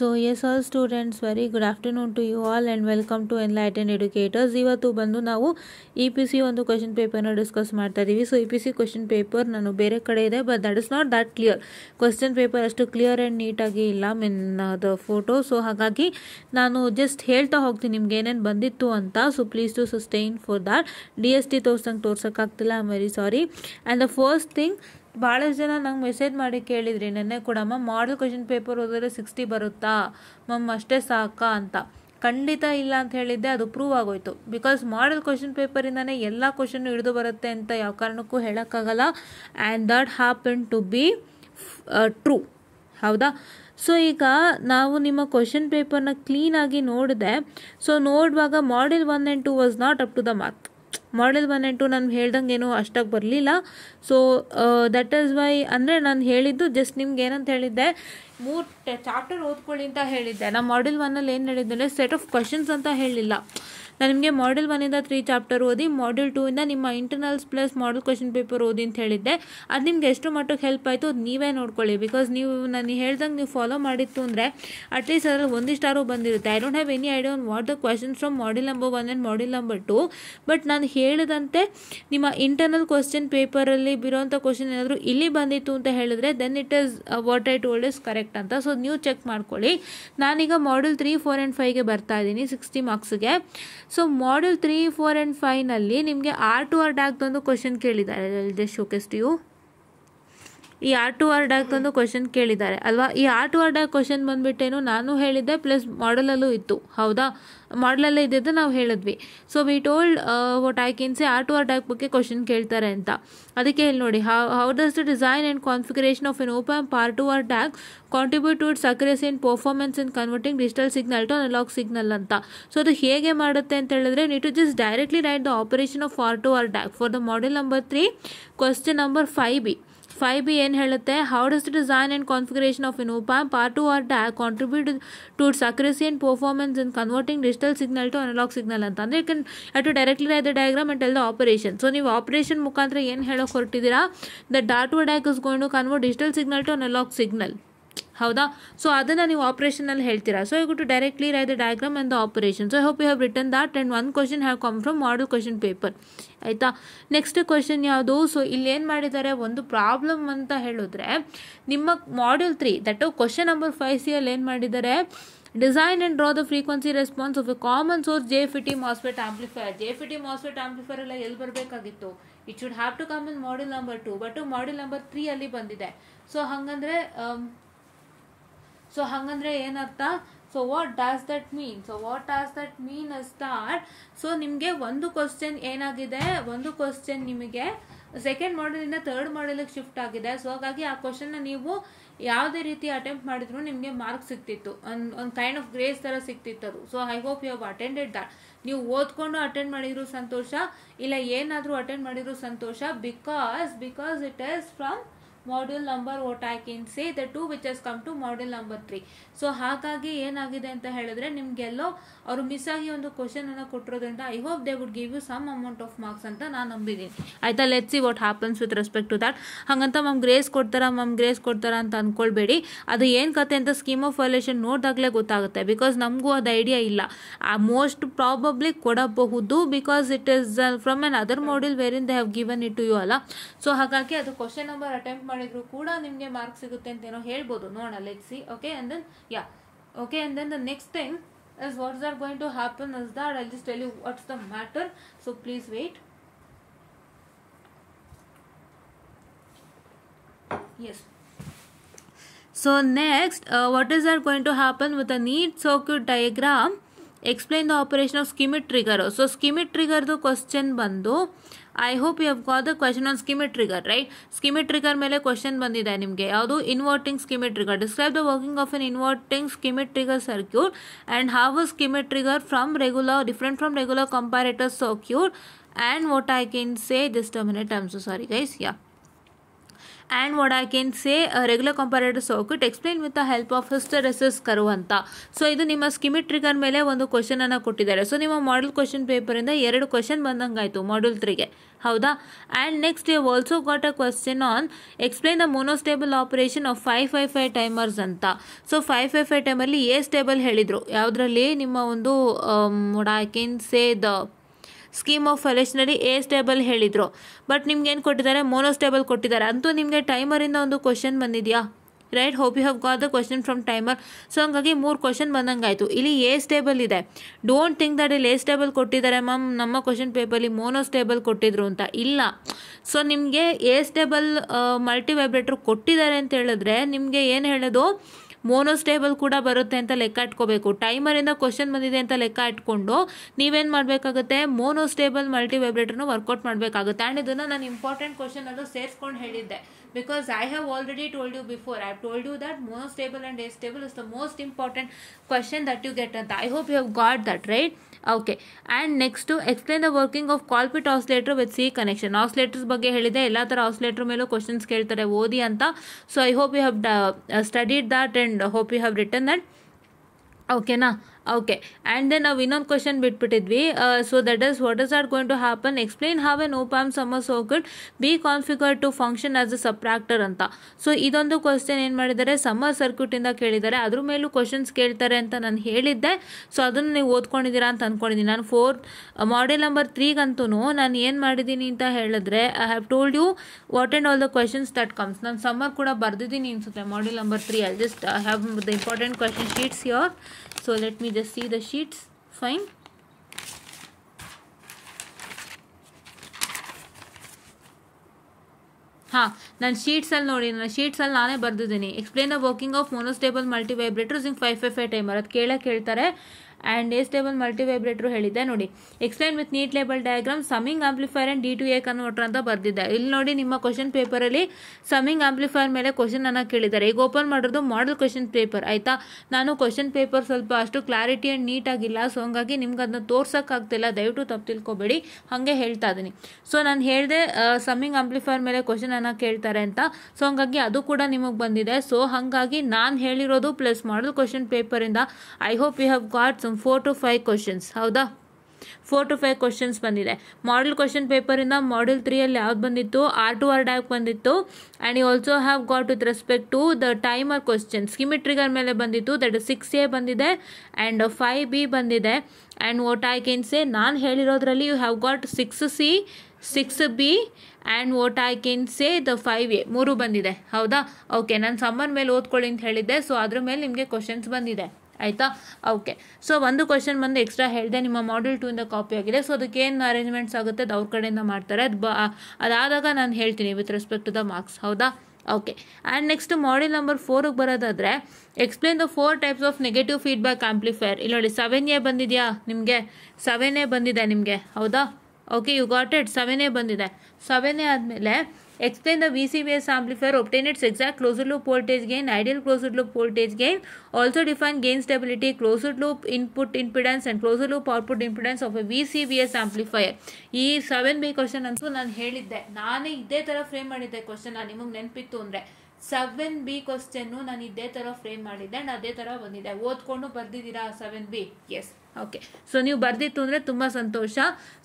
So yes all students, very good afternoon to you all and welcome to Enlightened Educators. ಇವತ್ತು ಬಂದು ನಾವು EPC ಒಂದು question ಪೇಪರ್ನ discuss ಮಾಡ್ತಾ ಇದ್ದೀವಿ. ಸೊ EPC ಕ್ವೆಶ್ಚನ್ ಪೇಪರ್ ನಾನು ಬೇರೆ ಕಡೆ ಇದೆ, but that is not that clear. Question paper ಅಷ್ಟು ಕ್ಲಿಯರ್ ಆ್ಯಂಡ್ ನೀಟಾಗಿ ಇಲ್ಲ ಮಿನ್ ದ ಫೋಟೋ. ಸೊ ಹಾಗಾಗಿ ನಾನು ಜಸ್ಟ್ ಹೇಳ್ತಾ ಹೋಗ್ತೀನಿ ನಿಮ್ಗೆ ಏನೇನು ಬಂದಿತ್ತು ಅಂತ. So please to sustain for that. DST ತೋರ್ಸೋಕ್ಕಾಗ್ತಿಲ್ಲ, I am very sorry. And the first thing, ಭಾಳಷ್ಟು ಜನ ನಂಗೆ ಮೆಸೇಜ್ ಮಾಡಿ ಕೇಳಿದ್ರಿ ನೆನ್ನೆ ಕೂಡ, ಮ್ಯಾಮ್ ಮಾಡಲ್ ಕ್ವೆಶ್ಚನ್ ಪೇಪರ್ ಓದಿದ್ರೆ 60 ಬರುತ್ತಾ ಮ್ಯಾಮ್, ಅಷ್ಟೇ ಸಾಕಾ ಅಂತ. ಖಂಡಿತ ಇಲ್ಲ ಅಂತ ಹೇಳಿದ್ದೆ, ಅದು ಪ್ರೂವ್ ಆಗೋಯ್ತು. ಬಿಕಾಸ್ ಮಾಡಲ್ ಕ್ವೆಶ್ಚನ್ ಪೇಪರಿಂದನೇ ಎಲ್ಲ ಕ್ವೆಶ್ಚನ್ ಹಿಡಿದು ಬರುತ್ತೆ ಅಂತ ಯಾವ ಕಾರಣಕ್ಕೂ ಹೇಳೋಕ್ಕಾಗಲ್ಲ. And that happen to be true, ಹೌದಾ? ಸೊ ಈಗ ನಾವು ನಿಮ್ಮ ಕ್ವೆಶ್ಚನ್ ಪೇಪರ್ನ ಕ್ಲೀನಾಗಿ ನೋಡಿದೆ. ಸೊ ನೋಡುವಾಗ model 1 and 2 was not up to the mark. Model 1 and 2 ನಾನು ಹೇಳ್ದಂಗೆ ಏನೂ ಅಷ್ಟಾಗಿ ಬರಲಿಲ್ಲ. ಸೊ ದಟ್ ಈಸ್ ವೈ, ಅಂದರೆ ನಾನು ಹೇಳಿದ್ದು ಜಸ್ಟ್ ನಿಮ್ಗೆ ಏನಂತ ಹೇಳಿದ್ದೆ, 3 ಚಾಪ್ಟರ್ ಓದ್ಕೊಳ್ಳಿ ಅಂತ ಹೇಳಿದ್ದೆ. ನಾನು ಮಾಡಲ್ 1 ಏನು ಹೇಳಿದ್ದೆ, ಸೆಟ್ ಆಫ್ ಕ್ವಶನ್ಸ್ ಅಂತ ಹೇಳಿಲ್ಲ. ನಾನು ನಿಮಗೆ ಮಾಡಲ್ 1 3 ಚಾಪ್ಟರ್ ಓದಿ, ಮಾಡಲ್ 2 ನಿಮ್ಮ internals plus model question paper ಓದಿ ಅಂತ ಹೇಳಿದ್ದೆ. ಅದು ನಿಮ್ಗೆ ಎಷ್ಟು ಮಟ್ಟಕ್ಕೆ ಹೆಲ್ಪ್ ಆಯಿತು ಅದು ನೀವೇ ನೋಡ್ಕೊಳ್ಳಿ. ಬಿಕಾಸ್ ನೀವು ನಾನು ಹೇಳ್ದಂಗೆ ನೀವು ಫಾಲೋ ಮಾಡಿತ್ತು ಅಂದರೆ ಅಟ್ಲೀಸ್ಟ್ ಅದರಲ್ಲಿ ಒಂದಿಷ್ಟಾರು ಬಂದಿರುತ್ತೆ. I don't have any idea on what the questions from model number 1 and model number 2. But ನಾನು ಹೇಳಿದಂತೆ ನಿಮ್ಮ ಇಂಟರ್ನಲ್ ಕ್ವೆಶ್ಚನ್ ಪೇಪರಲ್ಲಿ ಬಿರೋಂಥ ಕ್ವೆಶನ್ ಏನಾದರೂ ಇಲ್ಲಿ ಬಂದಿತ್ತು ಅಂತ ಹೇಳಿದ್ರೆ then it is what I told is correct ಅಂತ. ಸೊ ನೀವು ಚೆಕ್ ಮಾಡ್ಕೊಳ್ಳಿ. ನಾನೀಗ ಮಾಡಲ್ 3, 4 and 5ಗೆ ಬರ್ತಾ ಇದ್ದೀನಿ 60 ಮಾರ್ಕ್ಸ್ಗೆ. ಸೊ ಮಾಡಲ್ 3, 4 and 5ನಲ್ಲಿ ನಿಮಗೆ R2R ಟ್ಯಾಗ್ದೊಂದು ಕ್ವೆಶನ್ ಕೇಳಿದ್ದಾರೆ. Just showcase to you. ಈ R2R ಟ್ಯಾಗ್ದೊಂದು ಕ್ವೆಶನ್ ಕೇಳಿದ್ದಾರೆ ಅಲ್ವಾ? ಈ R2R ಟ್ಯಾಗ್ ಕ್ವೆಶನ್ ಬಂದುಬಿಟ್ಟೇನು ನಾನು ಹೇಳಿದ್ದೆ, ಪ್ಲಸ್ ಮಾಡಲಲ್ಲೂ ಇತ್ತು, ಹೌದಾ? ಮಾಡಲಲ್ಲೇ ಇದ್ದಿದ್ದು ನಾವು ಹೇಳಿದ್ವಿ. So we told what I can say R2R tag ಬಗ್ಗೆ ಕ್ವೆಶನ್ ಕೇಳ್ತಾರೆ ಅಂತ. ಅದಕ್ಕೆ ಹೇಳಿ ನೋಡಿ, how does the design and configuration of an op amp R2R tag contribute to its accuracy and performance in converting digital signal to analog signal ಅಂತ. So ಅದು ಹೇಗೆ ಮಾಡುತ್ತೆ ಅಂತ ಹೇಳಿದ್ರೆ, need to just directly write the operation of R2R tag for the model number 3 question number 5B ಏನು ಹೇಳುತ್ತೆ, how does the design and configuration of an op amp R2R tag contribute to its accuracy and performance in converting digital signal to analog signal ಅಂತ. ಅಂದರೆ you have to directly write the diagram and tell the operation. So ನೀವು operation ಮುಖಾಂತರ ಏನು ಹೇಳೋಕೆ ಹೊರಟಿದ್ದೀರಾ, that R2R tag is going to convert digital signal to analog signal, ಹೌದಾ? So ಅದನ್ನು ನೀವು ಆಪರೇಷನಲ್ಲಿ ಹೇಳ್ತೀರಾ. So you go to directly write the diagram and the operation. So I hope you have written that and 1 question have come from model question paper, ಆಯಿತಾ? Next question ಯಾವುದು? So ಇಲ್ಲಿ ಏನು ಮಾಡಿದ್ದಾರೆ, ಒಂದು ಪ್ರಾಬ್ಲಮ್ ಅಂತ ಹೇಳಿದ್ರೆ ನಿಮ್ಮ ಮಾಡಲ್ 3 ದಟ್ ಕ್ವೆಶನ್ ನಂಬರ್ 5C ಏನು ಮಾಡಿದ್ದಾರೆ, design and draw the frequency response of a common source JFET MOSFET amplifier. JFET MOSFET amplifier ಎಲ್ಲ ಎಲ್ಲಿ ಬರಬೇಕಾಗಿತ್ತು? It should have to come in model number 2, but model number 3 ಅಲ್ಲಿ ಬಂದಿದೆ. So ಹಾಗಂದ್ರೆ ಏನರ್ಥ? So what does that mean? Is that, so ನಿಮಗೆ ಒಂದು question ಏನಾಗಿದೆ, ಒಂದು ಕ್ವಶನ್ ನಿಮಗೆ ಸೆಕೆಂಡ್ ಮಾಡಲಿಂದ ಥರ್ಡ್ ಮಾಡಲಿಗೆ ಶಿಫ್ಟ್ ಆಗಿದೆ. ಸೊ ಹಾಗಾಗಿ ಆ ಕ್ವಶನ್ನ ನೀವು ಯಾವುದೇ ರೀತಿ ಅಟೆಂಪ್ಟ್ ಮಾಡಿದ್ರು ನಿಮಗೆ ಮಾರ್ಕ್ ಸಿಗ್ತಿತ್ತು, ಒಂದು ಕೈಂಡ್ ಆಫ್ ಗ್ರೇಸ್ ಥರ ಸಿಗ್ತಿತ್ತು ಅದು. So I hope you have attended that. ನೀವು ಓದ್ಕೊಂಡು ಅಟೆಂಡ್ ಮಾಡಿದ್ರು ಸಂತೋಷ, ಇಲ್ಲ ಏನಾದರೂ ಅಟೆಂಡ್ ಮಾಡಿದ್ರು ಸಂತೋಷ. Because it is from module number what I can say the 2 which has come to module number 3. So ಹಾಗಾಗಿ ಏನಾಗಿದೆ ಅಂತ ಹೇಳಿದ್ರೆ ನಿಮಗೆಲ್ಲೋ ಅವರು ಮಿಸ್ ಆಗಿ ಒಂದು ಕ್ವಶನ್ ಅನ್ನು ಕೊಟ್ಟಿರೋದ್ರಿಂದ I hope they would give you some amount of marks ಅಂತ ನಾನು ನಂಬಿದ್ದೀನಿ, ಆಯ್ತಾ? Let's see what happens with respect to that. ಹಾಗಂತ ಮ್ಯಾಮ್ ಗ್ರೇಸ್ ಕೊಡ್ತಾರಾ ಅಂತ ಅಂದ್ಕೊಳ್ಬೇಡಿ. ಅದು ಏನು ಕತೆ ಅಂತ ಸ್ಕೀಮ್ ಆಫ್ ವೈಲೇಷನ್ ನೋಡಿದಾಗಲೇ ಗೊತ್ತಾಗುತ್ತೆ. ಬಿಕಾಸ್ ನಮಗೂ ಅದು ಐಡಿಯಾ ಇಲ್ಲ. ಮೋಸ್ಟ್ ಪ್ರಾಬಬ್ಲಿ ಕೊಡಬಹುದು, because it is from an other module wherein they have given it to you ಅಲ್ಲ. ಸೊ ಹಾಗಾಗಿ ಅದು ಕ್ವಶನ್ ನಂಬರ್ ಅಟೆಂಪ್ಟ್ ಮಾಡಿದ್ರು ಕೂಡ ನಿಮಗೆ ಮಾರ್ಕ್ ಸಿಗುತ್ತೆ ಅಂತ ಏನೋ ಹೇಳ್ಬೋದು, ನೋಡೋಣ. Let's see. Okay, and then the next thing is what's that going to happen is that I'll just tell you what's the matter, so please wait. Yes, so next what is that going to happen with a neat circuit diagram? Explain the operation of schemic trigger. So schemic trigger the question ಬಂದು, I hope you have got the question on Schmitt trigger, right? Schmitt trigger ಮೇಲೆ question ಬಂದಿದೆ ನಿಮಗೆ. ಯಾವುದು? Inverting Schmitt trigger. Describe the working of an inverting Schmitt trigger circuit and how a Schmitt trigger different from regular comparator circuit and what I can say, just a minute, I am so sorry guys. and what I can say a regular comparator circuit explain with the help of hysteresis curve ಅಂತ. So ಇದು ನಿಮ್ಮ ಸ್ಕಿಮಿಕ್ trigger ಮೇಲೆ ಒಂದು question ಅನ್ನು ಕೊಟ್ಟಿದ್ದಾರೆ. So ನಿಮ್ಮ model question ಪೇಪರಿಂದ 2 question ಬಂದಂಗಾಯಿತು ಮಾಡ್ಯೂಲ್ 3ಗೆ, ಹೌದಾ. And next you also got a question on explain the monostable operation of 555 timers ಅಂತ. ಸೊ 555 ಟೈಮಲ್ಲಿ ಎ ಸ್ಟೇಬಲ್ ಹೇಳಿದರು, ಯಾವುದರಲ್ಲಿ ನಿಮ್ಮ ಒಂದು what I can say the scheme of ಫೆಲೆಷನಲ್ಲಿ ಎ ಸ್ಟೇಬಲ್ ಹೇಳಿದರು. ಬಟ್ ನಿಮ್ಗೆ ಏನು ಕೊಟ್ಟಿದ್ದಾರೆ, ಮೋನೋಸ್ಟೇಬಲ್ ಕೊಟ್ಟಿದ್ದಾರೆ. ಅಂತೂ ನಿಮಗೆ ಟೈಮರಿಂದ ಒಂದು ಕ್ವಶನ್ ಬಂದಿದೆಯಾ, right. Hope you have got the question from timer. So ಹಂಗಾಗಿ 3 ಕ್ವಶನ್ ಬಂದಂಗಾಯಿತು. ಇಲ್ಲಿ ಎ ಸ್ಟೇಬಲ್ ಇದೆ. ಡೋಂಟ್ ಥಿಂಕ್ ದಟ್ ಇಲ್ಲಿ ಎ ಸ್ಟೇಬಲ್ ಕೊಟ್ಟಿದ್ದಾರೆ ಮ್ಯಾಮ್, ನಮ್ಮ ಕ್ವಶನ್ ಪೇಪರ್ಲಿ ಮೋನೋಸ್ಟೇಬಲ್ ಕೊಟ್ಟಿದ್ರು ಅಂತ. ಇಲ್ಲ. ಸೊ ನಿಮಗೆ ಎ ಸ್ಟೇಬಲ್ ಮಲ್ಟಿ ವೈಬ್ರೇಟರ್ ಕೊಟ್ಟಿದ್ದಾರೆ ಅಂತ ಹೇಳಿದ್ರೆ ನಿಮಗೆ ಏನು ಹೇಳೋದು, ಮೋನೋಸ್ಟೇಬಲ್ ಕೂಡ ಬರುತ್ತೆ ಅಂತ ಲೆಕ್ಕ ಇಟ್ಕೋಬೇಕು. ಟೈಮರಿಂದ ಕ್ವಶನ್ ಬಂದಿದೆ ಅಂತ ಲೆಕ್ಕ ಇಟ್ಕೊಂಡು ನೀವೇನು ಮಾಡಬೇಕಾಗುತ್ತೆ, ಮೋನೋಸ್ಟೇಬಲ್ ಮಲ್ಟಿ ವೈಬ್ರೇಟರ್ನ ವರ್ಕೌಟ್ ಮಾಡಬೇಕಾಗುತ್ತೆ. ಆ್ಯಂಡ್ ಇದನ್ನು ನಾನು ಇಂಪಾರ್ಟೆಂಟ್ ಕ್ವಶನ್ ಅಲ್ಲೂ ಸೇರಿಸ್ಕೊಂಡು ಹೇಳಿದ್ದೆ. Because I have already told you before, I have told you that monostable and astable is the most important question that you get. And I hope you have got that, right? Okay. And next to explain the working of Colpit oscillator with C connection. Oscillators ಬಗ್ಗೆ ಹೇಳಿದೆ, ಎಲ್ಲ ಥರ oscillator ಮೇಲೂ questions ಕೇಳ್ತಾರೆ ಓದಿ ಅಂತ. So I hope you have studied that and hope you have written that. ಓಕೆನಾ. Okay. And then ನಾವು ಇನ್ನೊಂದು ಕ್ವಶನ್ ಬಿಟ್ಬಿಟ್ಟಿದ್ವಿ. So that is what is are going to happen, explain how an op amp summer circuit be configure to function as a subtractor ಅಂತ. So ಇದೊಂದು question ಏನು ಮಾಡಿದ್ದಾರೆ, summer ಸರ್ಕ್ಯೂಟಿಂದ ಕೇಳಿದ್ದಾರೆ. ಅದ್ರ ಮೇಲೂ ಕ್ವಶನ್ಸ್ ಕೇಳ್ತಾರೆ ಅಂತ ನಾನು ಹೇಳಿದ್ದೆ. ಸೊ ಅದನ್ನು ನೀವು ಓದ್ಕೊಂಡಿದ್ದೀರಾ ಅಂತ ಅಂದ್ಕೊಂಡಿದ್ದೀನಿ. ನಾನು ಮಾಡೆಲ್ ನಂಬರ್ 3ಗಂತೂ ನಾನು ಏನು ಮಾಡಿದ್ದೀನಿ ಅಂತ ಹೇಳಿದ್ರೆ, I have told you what and all the questions that comes. ನಾನು ಸಮ್ಮರ್ ಕೂಡ ಬರ್ದಿದ್ದೀನಿ ಅನಿಸುತ್ತೆ model number 3. I just have the important question sheets here. So let me just see the sheets. Fine. ನಾನು ಶೀಟ್ಸಲ್ಲಿ ನೋಡಿ, ನಾನು ಶೀಟ್ಸಲ್ಲಿ ನಾನೇ ಬರ್ದಿದ್ದೀನಿ. Explain the working of monostable multivibrators in 555 timer. ಅದು ಕೇಳ್ತಾರೆ. And astable multivibrator ಹೇಳಿದ್ದೆ ನೋಡಿ. Explain with neat label diagram summing amplifier and D2A converter ಅಂತ ಬರ್ದಿದ್ದೆ. ಇಲ್ಲಿ ನೋಡಿ ನಿಮ್ಮ ಕ್ವಶನ್ ಪೇಪರಲ್ಲಿ ಸಮ್ಮಿಂಗ್ ಆಂಪ್ಲಿಫೈರ್ ಮೇಲೆ ಕ್ವಶನ್ ಅನ್ನು ಕೇಳಿದ್ದಾರೆ. ಈಗ ಓಪನ್ ಮಾಡೋದು ಮಾಡೆಲ್ ಕ್ವಶನ್ ಪೇಪರ್, ಆಯಿತಾ. ನಾನು ಕ್ವಶನ್ ಪೇಪರ್ ಸ್ವಲ್ಪ ಅಷ್ಟು ಕ್ಲಾರಿಟಿ ಆ್ಯಂಡ್ ನೀಟಾಗಿಲ್ಲ, ಸೊ ಹಂಗಾಗಿ ನಿಮ್ಗೆ ಅದನ್ನ ತೋರ್ಸೋಕ್ಕಾಗ್ತಿಲ್ಲ, ದಯವಿಟ್ಟು ತಪ್ಪು ತಿಳ್ಕೊಬೇಡಿ, ಹಾಗೆ ಹೇಳ್ತಾ ಇದ್ದೀನಿ. ಸೊ ನಾನು ಹೇಳಿದೆ ಸಮ್ಮಿಂಗ್ ಆಂಪ್ಲಿಫೈರ್ ಮೇಲೆ ಕ್ವಶನ್ ಅನ್ನು ಕೇಳ್ತಾರೆ ಅಂತ. ಸೊ ಹಂಗಾಗಿ ಅದು ಕೂಡ ನಿಮಗೆ ಬಂದಿದೆ. ಸೊ ಹಾಗಾಗಿ ನಾನು ಹೇಳಿರೋದು ಪ್ಲಸ್ ಮಾಡೆಲ್ ಕ್ವಶನ್ ಪೇಪರಿಂದ I hope you have got 4 to 5 questions, ಹೌದಾ. 4 to 5 ಕ್ವಶನ್ಸ್ ಬಂದಿದೆ. ಮಾಡೆಲ್ ಕ್ವಶನ್ ಪೇಪರಿಂದ ಮಾಡೆಲ್ 3ಅಲ್ಲಿ ಯಾವ್ದು ಬಂದಿತ್ತು, R2 R ಡಯಾಕ್ ಬಂದಿತ್ತು. And you also have got with respect to the timer question Schmitt trigger ಮೇಲೆ ಬಂದಿತ್ತು. ದಟ್ 6A ಬಂದಿದೆ ಆ್ಯಂಡ್ 5B ಬಂದಿದೆ. And what I can say, ನಾನು ಹೇಳಿರೋದ್ರಲ್ಲಿ you have got 6C 6B and what I can say the 5A 3 ಬಂದಿದೆ, ಹೌದಾ. Okay. ನಾನು summer ಮೇಲೆ ಓದ್ಕೊಳ್ಳಿ ಅಂತ ಹೇಳಿದ್ದೆ. ಸೊ ಅದ್ರ ಮೇಲೆ ನಿಮಗೆ ಕ್ವಶನ್ಸ್ ಬಂದಿದೆ, ಆಯಿತಾ. ಓಕೆ. ಸೊ ಒಂದು ಕ್ವಶನ್ ಬಂದು ಎಕ್ಸ್ಟ್ರಾ ಹೇಳಿದೆ, ನಿಮ್ಮ ಮಾಡೆಲ್ 2ಇಂದ ಕಾಪಿ ಆಗಿದೆ. ಸೊ ಅದಕ್ಕೆ ಏನು ಅರೇಂಜ್ಮೆಂಟ್ಸ್ ಆಗುತ್ತೆ ಅದು ಅವ್ರ ಕಡೆಯಿಂದ ಮಾಡ್ತಾರೆ. ಅದಾದಾಗ ನಾನು ಹೇಳ್ತೀನಿ with respect to the marks, ಹೌದಾ. Okay. And next model number 4ಗೆ ಬರೋದಾದರೆ explain the 4 types of negative feedback amplifier. ಇಲ್ಲಿ ನೋಡಿ 7A ಬಂದಿದೆಯಾ ನಿಮಗೆ, 7A ಬಂದಿದೆ ನಿಮಗೆ, ಹೌದಾ. Okay, you got it. 7A ಬಂದಿದೆ. 7A ಆದಮೇಲೆ explain the VCVS amplifier, obtain its exact closed loop voltage gain, ideal closed loop voltage gain, also define gain stability, closed loop input impedance and closed loop output impedance of a VCVS amplifier. ಈ 7B question ಅಂತೂ ನಾನು ಹೇಳಿದ್ದೆ, ನಾನೇ ಇದೇ ಥರ frame ಮಾಡಿದ್ದೆ question. ನಿಮಗೆ ನೆನಪಿತ್ತು ಅಂದರೆ 7B ಕ್ವಶನ್ನು ನಾನು ಇದೇ ಥರ ಫ್ರೇಮ್ ಮಾಡಿದ್ದೆ ಆ್ಯಂಡ್ ಅದೇ ಥರ ಬಂದಿದೆ. ಓದ್ಕೊಂಡು ಬರ್ದಿದ್ದೀರಾ 7B? ಎಸ್. ಓಕೆ. ಸೊ ನೀವು ಬರ್ದಿತ್ತು ಅಂದರೆ ತುಂಬ ಸಂತೋಷ.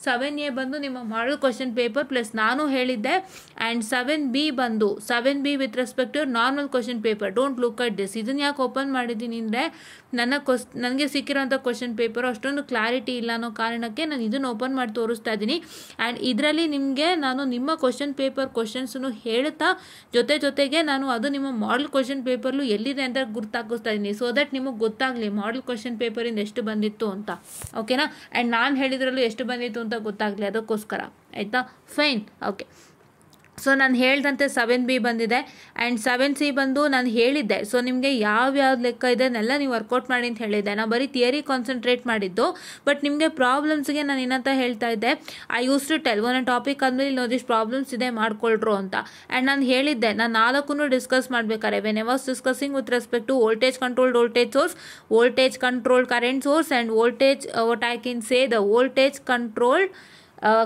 7A ಬಂದು ನಿಮ್ಮ ಮಾಡೆಲ್ ಕ್ವಶನ್ ಪೇಪರ್ ಪ್ಲಸ್ ನಾನು ಹೇಳಿದ್ದೆ. ಆ್ಯಂಡ್ 7B ಬಂದು 7B with respect to normal question paper. Don't look at this. ಇದನ್ನು ಯಾಕೆ ಓಪನ್ ಮಾಡಿದ್ದೀನಿ ಅಂದರೆ ನನಗೆ ಸಿಕ್ಕಿರೋಂಥ ಕ್ವಶನ್ ಪೇಪರು ಅಷ್ಟೊಂದು ಕ್ಲಾರಿಟಿ ಇಲ್ಲ ಅನ್ನೋ ಕಾರಣಕ್ಕೆ ನಾನು ಇದನ್ನು ಓಪನ್ ಮಾಡಿ ತೋರಿಸ್ತಾ ಇದ್ದೀನಿ. ಆ್ಯಂಡ್ ಇದರಲ್ಲಿ ನಿಮಗೆ ನಾನು ನಿಮ್ಮ ಕ್ವಶನ್ ಪೇಪರ್ ಕ್ವಶನ್ಸನ್ನು ಹೇಳ್ತಾ ಜೊತೆಗೆ ನಾನು ಅದು ನಿಮ್ಮ ಮಾಡೆಲ್ ಕ್ವಶನ್ ಪೇಪರ್ಲು ಎಲ್ಲಿದೆ ಅಂತ ಗುರ್ತಾಕಿಸ್ತಾ ಇದ್ದೀನಿ. ಸೊ ದಟ್ ನಿಮಗೆ ಗೊತ್ತಾಗಲಿ ಮಾಡೆಲ್ ಕ್ವಶನ್ ಪೇಪರಿಂದ ಎಷ್ಟು ಬಂದಿತ್ತು ಅಂತ, ಓಕೆನಾ. ಆ್ಯಂಡ್ ನಾನು ಹೇಳಿದ್ರಲ್ಲೂ ಎಷ್ಟು ಬಂದಿತ್ತು ಅಂತ ಗೊತ್ತಾಗಲಿ, ಅದಕ್ಕೋಸ್ಕರ, ಆಯಿತಾ. ಫೈನ್. ಓಕೆ. ಸೊ ನಾನು ಹೇಳ್ದಂತೆ 7B ಬಂದಿದೆ ಆ್ಯಂಡ್ 7C ಬಂದು ನಾನು ಹೇಳಿದ್ದೆ. ಸೊ ನಿಮಗೆ ಯಾವ್ಯಾವ್ದು ಲೆಕ್ಕ ಇದೆ ಅದನ್ನೆಲ್ಲ ನೀವು ವರ್ಕೌಟ್ ಮಾಡಿ ಅಂತ ಹೇಳಿದ್ದೆ. ನಾನು ಬರೀ ಥಿಯರಿ ಕಾನ್ಸಂಟ್ರೇಟ್ ಮಾಡಿದ್ದು. ಬಟ್ ನಿಮಗೆ ಪ್ರಾಬ್ಲಮ್ಸ್ಗೆ ನಾನು ಏನಂತ ಹೇಳ್ತಾ ಇದ್ದೆ, ಐ ಯೂಸ್ ಟು ಟೆಲ್ ಒಂದೊಂದು ಟಾಪಿಕ್ ಆದಮೇಲೆ ಇನ್ನೊಂದಿಷ್ಟು ಪ್ರಾಬ್ಲಮ್ಸ್ ಇದೆ ಮಾಡ್ಕೊಳ್ರು ಅಂತ. ಆ್ಯಂಡ್ ನಾನು ಹೇಳಿದ್ದೆ ನಾನು 4 ಡಿಸ್ಕಸ್ ಮಾಡಬೇಕಾರೆ when I was discussing with respect to voltage controlled voltage source, voltage controlled current source and voltage what I can say the voltage controlled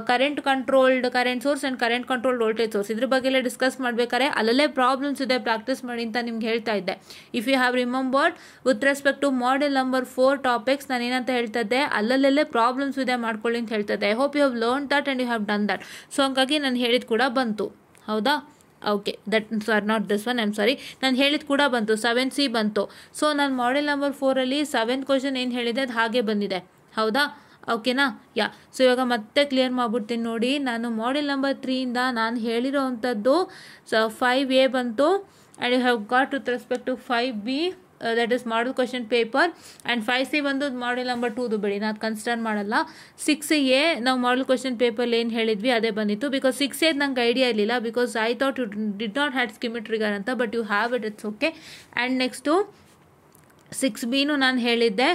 current controlled current source and current controlled voltage source ಇದ್ರ ಬಗ್ಗೆ ಎಲ್ಲ discuss ಮಾಡಬೇಕಾದ್ರೆ ಅಲ್ಲಲ್ಲೇ problems ಇದೆ, practice ಮಾಡಿ ಅಂತ ನಿಮ್ಗೆ ಹೇಳ್ತಾ ಇದ್ದೆ. If you have remembered with respect to model number 4 topics ನಾನು ಏನಂತ ಹೇಳ್ತಾ ಇದ್ದೆ, ಅಲ್ಲಲ್ಲೇ ಪ್ರಾಬ್ಲಮ್ಸ್ ಇದೆ ಮಾಡ್ಕೊಳ್ಳಿ ಅಂತ ಹೇಳ್ತಾ ಇದ್ದೆ. I hope you have learn that and you have done that. So ಹಂಗಾಗಿ ನಾನು ಹೇಳಿದ ಕೂಡ ಬಂತು, ಹೌದಾ? Okay, that not this one, I am sorry. ನಾನು ಹೇಳಿದ ಕೂಡ ಬಂತು, 7C ಬಂತು. ಸೊ ನಾನು ಮಾಡೆಲ್ ನಂಬರ್ 4ಅಲ್ಲಿ 7th ಕ್ವಶನ್ ಏನು ಹೇಳಿದೆ ಅದು ಹಾಗೆ ಬಂದಿದೆ, ಹೌದಾ? ಓಕೆನಾ? ಯಾ. ಸೊ ಇವಾಗ ಮತ್ತೆ ಕ್ಲಿಯರ್ ಮಾಡ್ಬಿಡ್ತೀನಿ ನೋಡಿ. ನಾನು ಮಾಡೆಲ್ ನಂಬರ್ 3ಇಂದ ನಾನು ಹೇಳಿರೋ ಅಂಥದ್ದು 5A ಬಂತು and you have got with respect to 5B that is model question paper and 5C ಬಂದು ಮಾಡೆಲ್ ನಂಬರ್ 2ದು ಬಿಡಿ, ನಾನು ಕನ್ಸಿಡರ್ ಮಾಡಲ್ಲ. 6A ನಾವು ಮಾಡಲ್ ಕ್ವಶನ್ ಪೇಪರ್ ಏನು ಹೇಳಿದ್ವಿ ಅದೇ ಬಂದಿತ್ತು. ಬಿಕಾಸ್ 6A ನಂಗೆ ಐಡಿಯಾ ಇರಲಿಲ್ಲ, because I thought you did not had Schmitt trigger ಅಂತ, but you have it, it's okay. And next 6Bನೂ ನಾನು ಹೇಳಿದ್ದೆ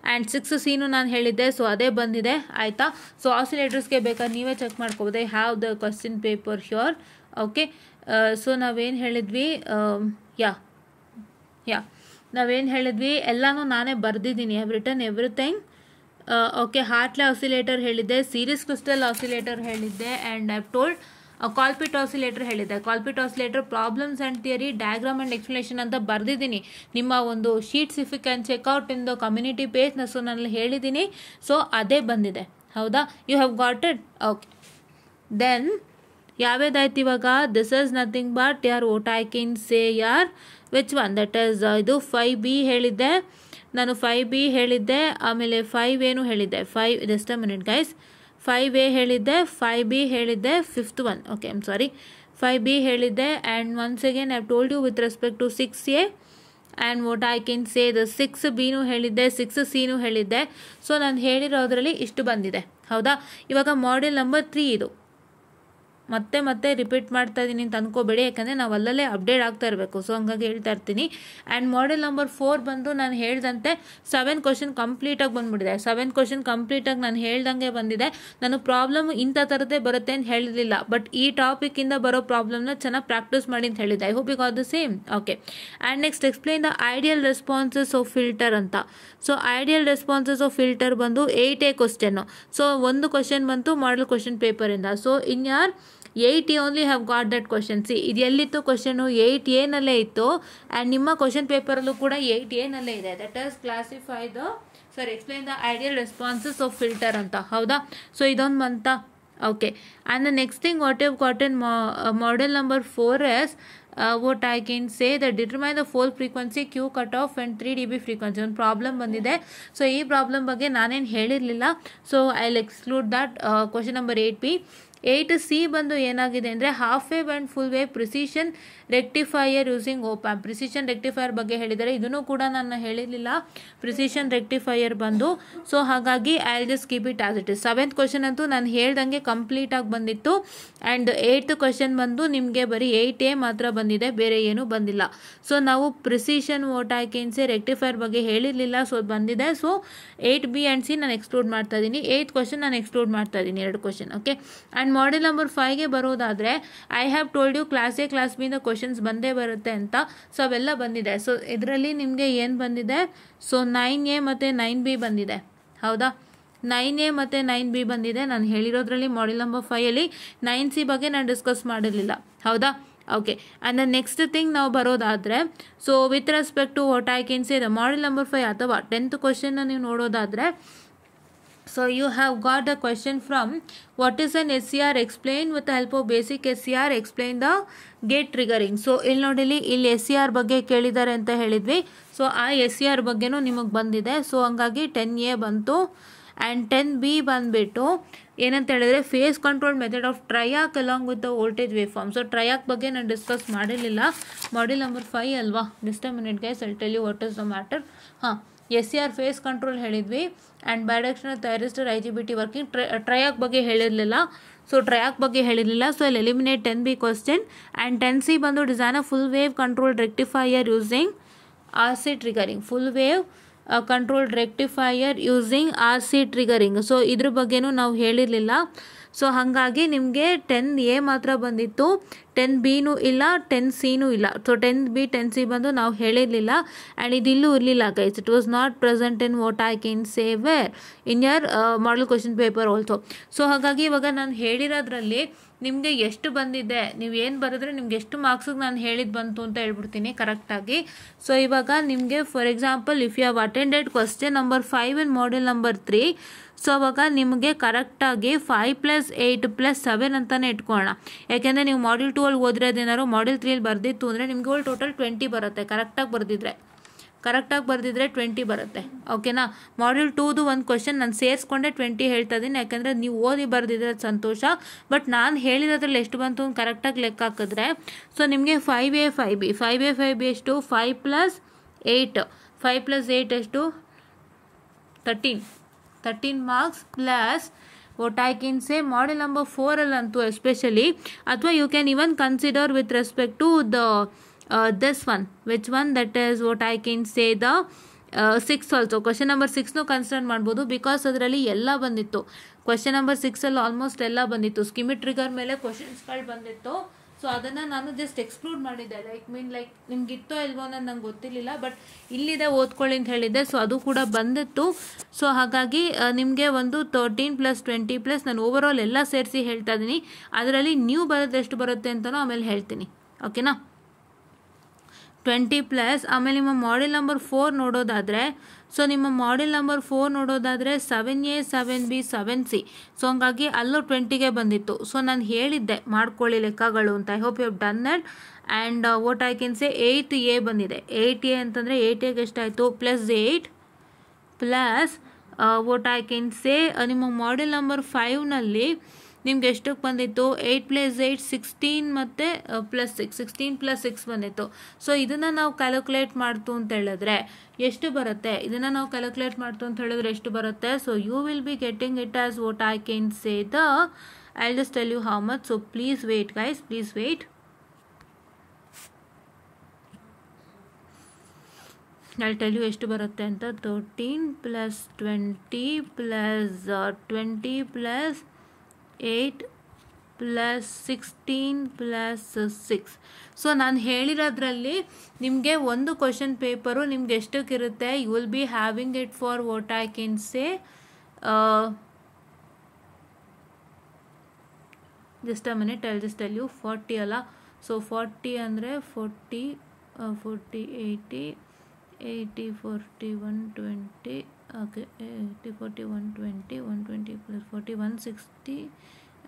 ಆ್ಯಂಡ್ 6Cನೂ ನಾನು ಹೇಳಿದ್ದೆ. ಸೊ ಅದೇ ಬಂದಿದೆ, ಆಯಿತಾ? ಸೊ ಆಸಿಲೇಟರ್ಸ್ಗೆ ಬೇಕಾದ್ರೆ ನೀವೇ ಚೆಕ್ ಮಾಡ್ಕೋಬೋದು. I have the question paper here. Okay, so ನಾವೇನು ಹೇಳಿದ್ವಿ, ನಾವೇನು ಹೇಳಿದ್ವಿ ಎಲ್ಲನೂ ನಾನೇ ಬರೆದಿದ್ದೀನಿ. I have written everything. Okay, Hartley oscillator ಹೇಳಿದ್ದೆ, ಸೀರೀಸ್ ಕ್ರಿಸ್ಟಲ್ ಆಸಿಲೇಟರ್ ಹೇಳಿದ್ದೆ and I have told Colpitt oscillator ಹೇಳಿದ್ದೆ. Colpitt oscillator problems and theory, diagram and explanation ಅಂತ ಬರೆದಿದ್ದೀನಿ ನಿಮ್ಮ ಒಂದು sheets. If you can check out in the community ಪೇಜ್ನ. So ನಾನು ಹೇಳಿದ್ದೀನಿ, ಸೊ ಅದೇ ಬಂದಿದೆ, ಹೌದಾ? You have got it. Okay, then ಯಾವ್ಯಾವ್ದಾಯ್ತು ಇವಾಗ? ದಿಸ್ ಈಸ್ ನಥಿಂಗ್ ಬಟ್ ಯಾರ್ ವೋಟ್ ಐ ಕ್ಯಾನ್ ಸೇ ಯಾರ್ ವಿಚ್ ಒನ್, ದಟ್ ಈಸ್ ಇದು 5B ಹೇಳಿದ್ದೆ ನಾನು, 5B ಹೇಳಿದ್ದೆ, ಆಮೇಲೆ 5Aನೂ ಹೇಳಿದ್ದೆ. Just a minute guys. 5A ಹೇಳಿದ್ದೆ, 5B ಹೇಳಿದ್ದೆ, 5th one, okay, I am sorry, 5B ಹೇಳಿದ್ದೆ. And once again I have told you with respect to 6A and what I can say the 6Bನೂ ಹೇಳಿದ್ದೆ, 6Cನೂ ಹೇಳಿದ್ದೆ. ಸೊ ನಾನು ಹೇಳಿರೋದ್ರಲ್ಲಿ ಇಷ್ಟು ಬಂದಿದೆ, ಹೌದಾ? ಇವಾಗ ಮಾಡೆಲ್ ನಂಬರ್ 3 ಇದು ಮತ್ತೆ ರಿಪೀಟ್ ಮಾಡ್ತಾ ಇದ್ದೀನಿ ಅಂತ ಅಂದ್ಕೋಬೇಡಿ, ಯಾಕಂದರೆ ನಾವು ಅಲ್ಲಲ್ಲೇ ಅಪ್ಡೇಟ್ ಆಗ್ತಾ ಇರಬೇಕು. ಸೊ ಹಂಗಾಗಿ ಹೇಳ್ತಾ ಇರ್ತೀನಿ. ಆ್ಯಂಡ್ ಮಾಡೆಲ್ ನಂಬರ್ 4 ಬಂದು ನಾನು ಹೇಳ್ದಂತೆ 7 ಕ್ವಶನ್ ಕಂಪ್ಲೀಟಾಗಿ ಬಂದುಬಿಟ್ಟಿದೆ. 7 ಕ್ವಶನ್ ಕಂಪ್ಲೀಟಾಗಿ ನಾನು ಹೇಳ್ದಂಗೆ ಬಂದಿದೆ. ನಾನು ಪ್ರಾಬ್ಲಮ್ ಇಂಥ ಥರದ್ದೇ ಬರುತ್ತೆ ಅಂತ ಹೇಳಿರಲಿಲ್ಲ, ಬಟ್ ಈ ಟಾಪಿಕ್ಕಿಂದ ಬರೋ ಪ್ರಾಬ್ಲಮ್ನ ಚೆನ್ನಾಗಿ ಪ್ರಾಕ್ಟೀಸ್ ಮಾಡಿ ಅಂತ ಹೇಳಿದ್ದೆ. I hope you got the same. Okay, and next explain the ideal responses of filter ಅಂತ. So ideal responses of filter ಬಂದು 8A ಕ್ವಶನ್ನು. ಸೊ ಒಂದು ಕ್ವಶನ್ ಬಂತು ಮಾಡಲ್ ಕ್ವಶನ್ ಪೇಪರಿಂದ. ಸೊ ಇನ್ ಯಾರ್ 8A only have got that question. C ಇದು ಎಲ್ಲಿತ್ತು question? 8Aನಲ್ಲೇ ಇತ್ತು and ನಿಮ್ಮ question ಪೇಪರಲ್ಲೂ ಕೂಡ 8Aನಲ್ಲೇ ಇದೆ. That is classify the explain the ideal responses of filter ಅಂತ, ಹೌದಾ? ಸೊ ಇದೊಂದು ಬಂತಾ? Okay, and the next thing what you got in model number 4 is what I can say that determine the full frequency, Q cutoff and 3 dB frequency. ಒಂದು problem ಬಂದಿದೆ. So ಈ problem ಬಗ್ಗೆ ನಾನೇನು ಹೇಳಿರಲಿಲ್ಲ. So I will exclude that. Question number 8B. 8C ಬಂದು ಏನಾಗಿದೆ ಅಂದರೆ half wave and full wave precision rectifier using op amp. Precision rectifier ಬಗ್ಗೆ ಹೇಳಿದ್ದಾರೆ, ಇದನ್ನು ಕೂಡ ನಾನು ಹೇಳಿರಲಿಲ್ಲ ಪ್ರಿಸಿಷನ್ ರೆಕ್ಟಿಫೈಯರ್ ಬಂದು. ಸೊ ಹಾಗಾಗಿ I will just keep it as it is. 7th question ಅಂತೂ ನಾನು ಹೇಳ್ದಂಗೆ ಕಂಪ್ಲೀಟಾಗಿ ಬಂದಿತ್ತು. ಆ್ಯಂಡ್ 8th ಕ್ವಶನ್ ಬಂದು ನಿಮಗೆ ಬರೀ 8A ಮಾತ್ರ ಬಂದಿದೆ, ಬೇರೆ ಏನೂ ಬಂದಿಲ್ಲ. ಸೊ ನಾವು precision what I can say rectifier ಬಗ್ಗೆ ಹೇಳಿರಲಿಲ್ಲ, ಸೊ ಅದು ಬಂದಿದೆ. ಸೊ 8B ಆ್ಯಂಡ್ C ನಾನು ಎಕ್ಸ್ಕ್ಲೂಡ್ ಮಾಡ್ತಾ ಇದ್ದೀನಿ. 8th ಕ್ವಶನ್ ನಾನು ಎಕ್ಸ್ಕ್ಲೂಡ್ ಮಾಡ್ತಾ ಇದ್ದೀನಿ, 2 question. Okay, and model number 5ಗೆ ಬರೋದಾದರೆ I have told you class A class Bಯಿಂದ ಕ್ವಶನ್ಸ್ ಬಂದೇ ಬರುತ್ತೆ ಅಂತ. ಸೊ ಅವೆಲ್ಲ ಬಂದಿದೆ. ಸೊ ಇದರಲ್ಲಿ ನಿಮಗೆ ಏನು ಬಂದಿದೆ? ಸೊ 9A ಮತ್ತು 9B ಬಂದಿದೆ, ಹೌದಾ? 9A ಮತ್ತು 9B ಬಂದಿದೆ. ನಾನು ಹೇಳಿರೋದ್ರಲ್ಲಿ ಮಾಡೆಲ್ ನಂಬರ್ 5ಅಲ್ಲಿ 9C ಬಗ್ಗೆ ನಾನು ಡಿಸ್ಕಸ್ ಮಾಡಿರಲಿಲ್ಲ, ಹೌದಾ? Okay, and the next thing ನಾವು ಬರೋದಾದರೆ, so with respect to what I can say the model number 5 ಅಥವಾ 10th ಕ್ವಶನ್ನ ನೀವು ನೋಡೋದಾದರೆ, so you have got a question from what is an SCR, explain with the help of basic SCR, explain the gate triggering. So ಇಲ್ಲಿ ನೋಡಿಲಿ, ಇಲ್ಲಿ SCR ಬಗ್ಗೆ ಕೇಳಿದ್ದಾರೆ ಅಂತ ಹೇಳಿದ್ವಿ. ಸೊ ಆ SCR ಬಗ್ಗೆನೂ ನಿಮಗೆ ಬಂದಿದೆ. ಸೊ ಹಂಗಾಗಿ 10A ಬಂತು. ಆ್ಯಂಡ್ 10B ಬಂದುಬಿಟ್ಟು ಏನಂತ ಹೇಳಿದ್ರೆ phase control method of triac along with the voltage wave form. So triac ಬಗ್ಗೆ ನಾನು ಡಿಸ್ಕಸ್ ಮಾಡಿರಲಿಲ್ಲ, ಮಾಡೆಲ್ ನಂಬರ್ 5 ಅಲ್ವಾ? Just a minute guys, I tell you what is the matter. ಹಾಂ, SCR ಫೇಸ್ ಕಂಟ್ರೋಲ್ ಹೇಳಿದ್ವಿ and bidirectional thyristor IGBT working. Triac ಬಗ್ಗೆ ಹೇಳಿರಲಿಲ್ಲ. So triac ಬಗ್ಗೆ ಹೇಳಿರಲಿಲ್ಲ. ಸೊ ಇಲ್ಲಿ eliminate 10B question. And 10C ಬಂದು design a full wave control rectifier using RC triggering. Full wave control rectifier using RC triggering. So ಇದ್ರ ಬಗ್ಗೆನೂ ನಾವು ಹೇಳಿರಲಿಲ್ಲ. So ಹಾಗಾಗಿ ನಿಮಗೆ 10A ಮಾತ್ರ ಬಂದಿತ್ತು, 10Bನೂ ಇಲ್ಲ, 10Cನೂ ಇಲ್ಲ. ಸೊ 10B 10C ಬಂದು ನಾವು ಹೇಳಿರಲಿಲ್ಲ ಆ್ಯಂಡ್ ಇದಿಲ್ಲೂ ಇರಲಿಲ್ಲ guys. It was not present in what I can say where in your model question paper also. So ಹಾಗಾಗಿ ಇವಾಗ ನಾನು ಹೇಳಿರೋದ್ರಲ್ಲಿ ನಿಮಗೆ ಎಷ್ಟು ಬಂದಿದೆ, ನೀವು ಏನು ಬರೆದ್ರೆ ನಿಮ್ಗೆ ಎಷ್ಟು ಮಾರ್ಕ್ಸಿಗೆ ನಾನು ಹೇಳಿದ್ದು ಬಂತು ಅಂತ ಹೇಳ್ಬಿಡ್ತೀನಿ ಕರೆಕ್ಟಾಗಿ. ಸೊ ಇವಾಗ ನಿಮಗೆ for example if you have attended question number 5 in model number 3, so ಅವಾಗ ನಿಮಗೆ ಕರೆಕ್ಟಾಗಿ 5 + 8 + 7 ಅಂತಲೇ ಇಟ್ಕೊಳ್ಳೋಣ. ಯಾಕೆಂದರೆ ನೀವು ಮಾಡೆಲ್ 2 ಅಲ್ಲಿ ಓದಿರೋದೇನಾದ್ರು ಮಾಡೆಲ್ 3 ಬರೆದಿತ್ತು ಅಂದರೆ ನಿಮಗೆ ಟೋಟಲ್ 20 ಬರುತ್ತೆ. ಕರೆಕ್ಟಾಗಿ ಬರೆದಿದ್ರೆ 20 ಬರುತ್ತೆ. ಓಕೆನಾ. ಮಾಡೆಲ್ 2ದು ಒಂದು ಕ್ವಶನ್ ನಾನು ಸೇರಿಸ್ಕೊಂಡೆ 20 ಹೇಳ್ತಾ ಇದ್ದೀನಿ, ಯಾಕೆಂದರೆ ನೀವು ಓದಿ ಬರೆದಿದ್ರೆ ಸಂತೋಷ. ಬಟ್ ನಾನು ಹೇಳಿರೋದ್ರಲ್ಲಿ ಎಷ್ಟು ಬಂತು ಕರೆಕ್ಟಾಗಿ ಲೆಕ್ಕ ಹಾಕಿದ್ರೆ ಸೊ ನಿಮಗೆ 5A 5B ಎಷ್ಟು 5 + 8 ಎಷ್ಟು 13 marks plus what I can say model number 4 ಅಲ್ಲಂತೂ ಎಸ್ಪೆಷಲಿ, ಅಥವಾ you can even consider with respect to the this one, which one, that is what I can say the 6 also. Question number 6ನೂ consider ಮಾಡ್ಬೋದು, because ಅದರಲ್ಲಿ ಎಲ್ಲ ಬಂದಿತ್ತು. Question number 6ಅಲ್ಲಿ almost ಎಲ್ಲ ಬಂದಿತ್ತು. ಸ್ಕಿಮಿಟ್ trigger ಮೇಲೆ ಕ್ವಶನ್ಸ್ಗಳು ಬಂದಿತ್ತು. ಸೊ ಅದನ್ನು ನಾನು ಜಸ್ಟ್ ಎಕ್ಸ್ಕ್ಲೂಡ್ ಮಾಡಿದ್ದೆ. ಲೈಕ್ ನಿಮ್ಗೆ ಇತ್ತೋ ಇಲ್ವೋ ಅನ್ನೋದು ನಂಗೆ ಗೊತ್ತಿರಲಿಲ್ಲ, ಬಟ್ ಇಲ್ಲಿದೆ ಓದ್ಕೊಳ್ಳಿ ಅಂತ ಹೇಳಿದ್ದೆ. ಸೊ ಅದು ಕೂಡ ಬಂದಿತ್ತು. ಸೊ ಹಾಗಾಗಿ ನಿಮಗೆ ಒಂದು 13 + 20 ಪ್ಲಸ್ ನಾನು ಓವರ್ ಆಲ್ ಎಲ್ಲ ಸೇರಿಸಿ ಹೇಳ್ತಾ ಇದ್ದೀನಿ. ಅದರಲ್ಲಿ ನೀವು ಬರೋದು ಎಷ್ಟು ಬರುತ್ತೆ ಅಂತಲೂ ಆಮೇಲೆ ಹೇಳ್ತೀನಿ. ಓಕೆನಾ. 20 ಪ್ಲಸ್ ಆಮೇಲೆ ನಿಮ್ಮ ಮಾಡೆಲ್ ನಂಬರ್ 4 ನೋಡೋದಾದರೆ, ಸೊ ನಿಮ್ಮ ಮಾಡೆಲ್ ನಂಬರ್ 4 ನೋಡೋದಾದರೆ 7A 7B 7C. ಸೊ ಹಂಗಾಗಿ ಅಲ್ಲೂ 20ಗೆ ಬಂದಿತ್ತು. ಸೊ ನಾನು ಹೇಳಿದ್ದೆ ಮಾಡ್ಕೊಳ್ಳಿ ಲೆಕ್ಕಗಳು ಅಂತ. I hope you have done that. And what I can say 8A ಬಂದಿದೆ. 8A ಅಂತಂದರೆ 8Aಗೆ ಎಷ್ಟಾಯಿತು +8 plus what I can say ನಿಮ್ಮ ಮಾಡೆಲ್ ನಂಬರ್ 5ನಲ್ಲಿ ನಿಮ್ಗೆ ಎಷ್ಟಕ್ಕೆ ಬಂದಿತ್ತು 8 + 8 16 ಮತ್ತು +6 16 + 6 ಬಂದಿತ್ತು. ಸೊ ಇದನ್ನು ನಾವು ಕ್ಯಾಲ್ಕುಲೇಟ್ ಮಾಡ್ತು ಅಂತ ಹೇಳಿದ್ರೆ ಎಷ್ಟು ಬರುತ್ತೆ, ಎಷ್ಟು ಬರುತ್ತೆ. So you will be getting it as what I can say I just tell you how much. So please wait guys, please wait. I'll tell you ಎಷ್ಟು ಬರುತ್ತೆ ಅಂತ. 13 + 20 + 20 + 8 + 16 + 6. ಸೊ ನಾನು ಹೇಳಿರೋದ್ರಲ್ಲಿ ನಿಮಗೆ ಒಂದು ಕ್ವಶನ್ ಪೇಪರು ನಿಮ್ಗೆ ಎಷ್ಟಕ್ಕಿರುತ್ತೆ, you will be having it for what I can say just a minute, I will just tell you. 40 ಅಲ್ಲ. So 40 ಅಂದರೆ 40 80 80 40 120. ಓಕೆ 80 40 120 120 + 40 160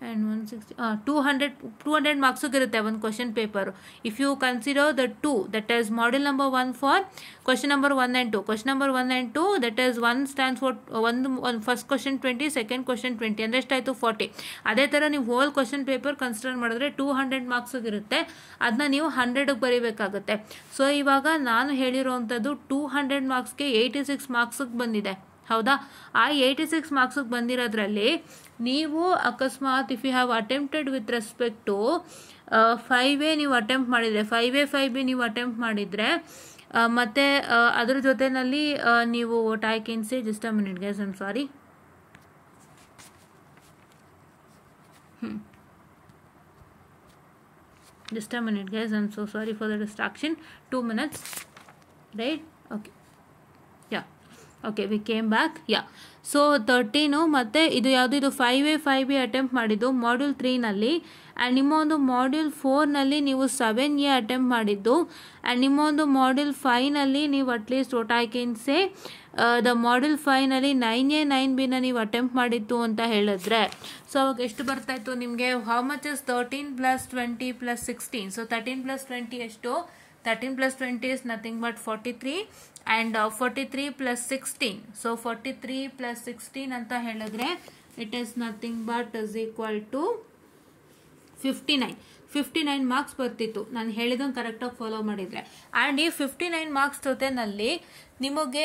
and 160 200 ಮಾರ್ಕ್ಸಿಗೆ ಇರುತ್ತೆ ಒಂದು question paper. If you consider the 2 that is model number 1 for question number 1 and 2. Question number 1 and 2 that is 1 stands for ಒಂದು first question 20, second question 20 ಅಂದರೆ ಎಷ್ಟಾಯಿತು 40. ಅದೇ ಥರ ನೀವು ಹೋಲ್ ಕ್ವಶನ್ ಪೇಪರ್ ಕನ್ಸಿಡರ್ ಮಾಡಿದ್ರೆ 200 ಮಾರ್ಕ್ಸಿಗೆ ಇರುತ್ತೆ. ಅದನ್ನ ನೀವು 100ಗೆ ಬರೀಬೇಕಾಗುತ್ತೆ. ಸೊ ಇವಾಗ ನಾನು ಹೇಳಿರೋವಂಥದ್ದು 200 ಮಾರ್ಕ್ಸ್ಗೆ 86 ಮಾರ್ಕ್ಸಿಗೆ ಬಂದಿದೆ. ಹೌದಾ. ಆ 86 ಮಾರ್ಕ್ಸಿಗೆ ಬಂದಿರೋದ್ರಲ್ಲಿ ನೀವು ಅಕಸ್ಮಾತ್ if you have attempted with respect to 5A ನೀವು ಅಟೆಂಪ್ಟ್ ಮಾಡಿದರೆ, 5A 5B ನೀವು ಅಟೆಂಪ್ಟ್ ಮಾಡಿದರೆ, ಮತ್ತು ಅದ್ರ ಜೊತೆಯಲ್ಲಿ ನೀವು what I can say just a minute guys, I am sorry. Just a minute guys, I'm so sorry for the distraction. 2 minutes, right? Okay, yeah, okay, we came back. Yeah, so 13 ಮತ್ತು ಇದು ಯಾವುದು, ಇದು 5A 5B attempt ಮಾಡಿದ್ದು module 3ನಲ್ಲಿ. And ನಿಮ್ಮ ಒಂದು module 4ನಲ್ಲಿ ನೀವು 7A attempt ಮಾಡಿದ್ದು. And ನಿಮ್ಮ ಒಂದು ಮಾಡ್ಯೂಲ್ 5ನಲ್ಲಿ ನೀವು at least what I can say the module 5ನಲ್ಲಿ 9A 9Bನ ನೀವು ಅಟೆಂಪ್ಟ್ ಮಾಡಿತ್ತು ಅಂತ ಹೇಳಿದ್ರೆ, ಸೊ ಅವಾಗ ಎಷ್ಟು ಬರ್ತಾಯಿತ್ತು ನಿಮಗೆ, ಹೌ ಮಚ್ ಇಸ್ 13 + 20 + 16. ಸೊ 13 + 20 ಎಷ್ಟು, 13 + 20 is nothing but 43 and 43 + 16. So 43 + 16 ಅಂತ ಹೇಳಿದ್ರೆ it is nothing but is equal to 59 marks ಬರ್ತಿತ್ತು ನಾನು ಹೇಳಿದಂಗೆ ಕರೆಕ್ಟಾಗಿ ಫಾಲೋ ಮಾಡಿದರೆ. ಆ್ಯಂಡ್ ಈ 59 ಮಾರ್ಕ್ಸ್ ಜೊತೆನಲ್ಲಿ ನಿಮಗೆ